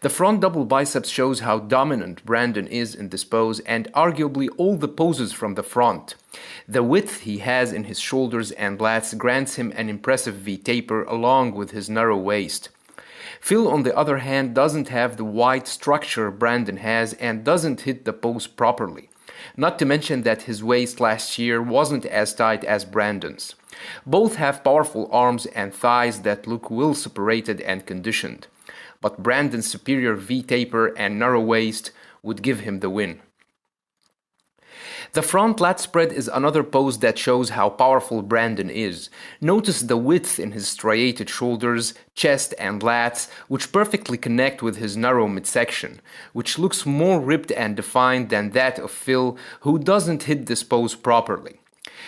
The front double biceps shows how dominant Brandon is in this pose and arguably all the poses from the front. The width he has in his shoulders and lats grants him an impressive V-taper along with his narrow waist. Phil, on the other hand, doesn't have the wide structure Brandon has and doesn't hit the pose properly. Not to mention that his waist last year wasn't as tight as Brandon's. Both have powerful arms and thighs that look well separated and conditioned. But Brandon's superior V-taper and narrow waist would give him the win. The front lat spread is another pose that shows how powerful Brandon is. Notice the width in his striated shoulders, chest and lats, which perfectly connect with his narrow midsection, which looks more ripped and defined than that of Phil, who doesn't hit this pose properly.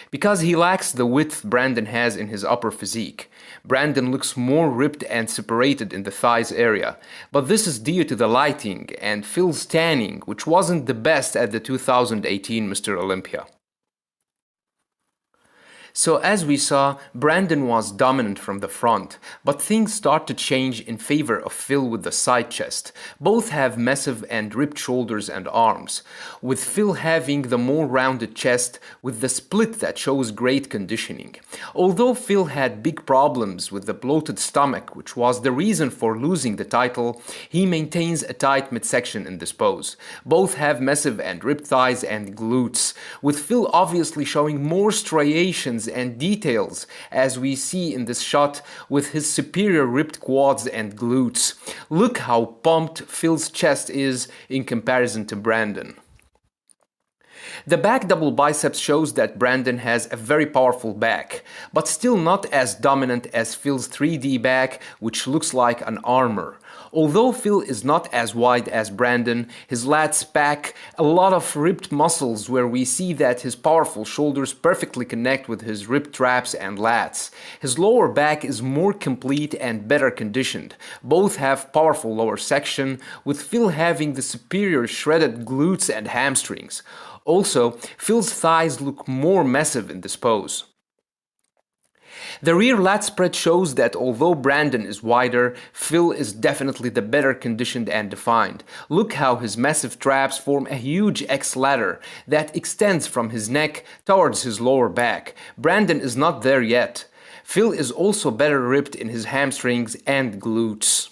Because he lacks the width Brandon has in his upper physique. Brandon looks more ripped and separated in the thighs area, but this is due to the lighting and Phil's tanning, which wasn't the best at the 2018 Mr. Olympia. So as we saw, Brandon was dominant from the front, but things start to change in favor of Phil with the side chest. Both have massive and ripped shoulders and arms, with Phil having the more rounded chest with the split that shows great conditioning. Although Phil had big problems with the bloated stomach, which was the reason for losing the title, he maintains a tight midsection in this pose. Both have massive and ripped thighs and glutes, with Phil obviously showing more striations and details as we see in this shot with his superior ripped quads and glutes. Look how pumped Phil's chest is in comparison to Brandon. The back double biceps shows that Brandon has a very powerful back, but still not as dominant as Phil's 3D back, which looks like an armor. Although Phil is not as wide as Brandon, his lats pack a lot of ripped muscles where we see that his powerful shoulders perfectly connect with his ripped traps and lats. His lower back is more complete and better conditioned. Both have powerful lower section, with Phil having the superior shredded glutes and hamstrings. Also, Phil's thighs look more massive in this pose. The rear lat spread shows that although Brandon is wider, Phil is definitely the better conditioned and defined. Look how his massive traps form a huge X ladder that extends from his neck towards his lower back. Brandon is not there yet. Phil is also better ripped in his hamstrings and glutes.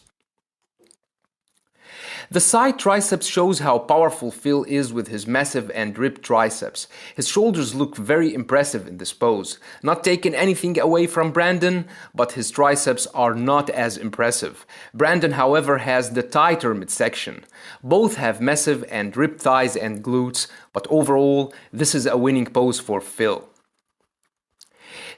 The side triceps shows how powerful Phil is with his massive and ripped triceps. His shoulders look very impressive in this pose. Not taking anything away from Brandon, but his triceps are not as impressive. Brandon, however, has the tighter midsection. Both have massive and ripped thighs and glutes, but overall, this is a winning pose for Phil.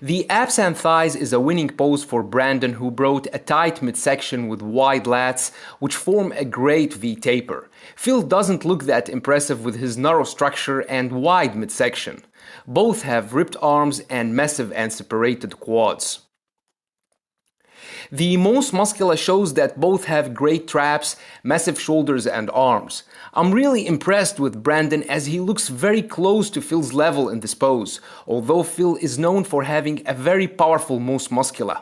The abs and thighs is a winning pose for Brandon, who brought a tight midsection with wide lats, which form a great V-taper. Phil doesn't look that impressive with his narrow structure and wide midsection. Both have ripped arms and massive and separated quads. The most muscular shows that both have great traps, massive shoulders and arms. I'm really impressed with Brandon as he looks very close to Phil's level in this pose, although Phil is known for having a very powerful most muscular.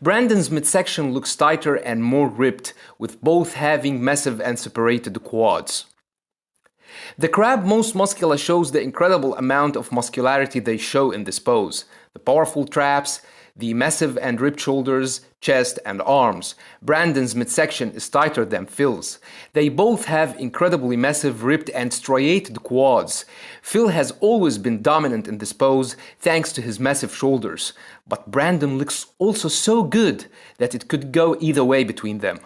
Brandon's midsection looks tighter and more ripped, with both having massive and separated quads. The crab most muscular shows the incredible amount of muscularity they show in this pose. The powerful traps, the massive and ripped shoulders, chest and arms. Brandon's midsection is tighter than Phil's. They both have incredibly massive ripped and striated quads. Phil has always been dominant in this pose thanks to his massive shoulders, but Brandon looks also so good that it could go either way between them.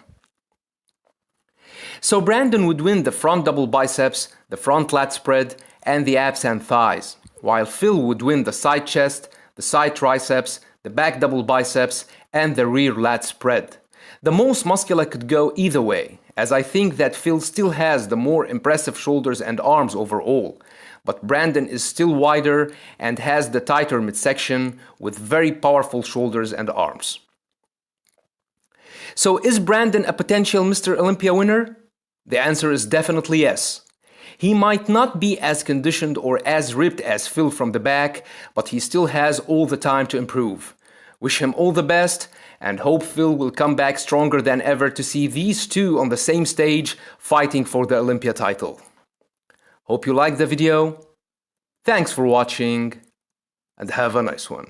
So Brandon would win the front double biceps, the front lat spread and the abs and thighs, while Phil would win the side chest, the side triceps, the back double biceps, and the rear lat spread. The most muscular could go either way, as I think that Phil still has the more impressive shoulders and arms overall, but Brandon is still wider and has the tighter midsection with very powerful shoulders and arms. So is Brandon a potential Mr. Olympia winner? The answer is definitely yes. He might not be as conditioned or as ripped as Phil from the back, but he still has all the time to improve. Wish him all the best, and hope Phil will come back stronger than ever to see these two on the same stage fighting for the Olympia title. Hope you liked the video. Thanks for watching, and have a nice one.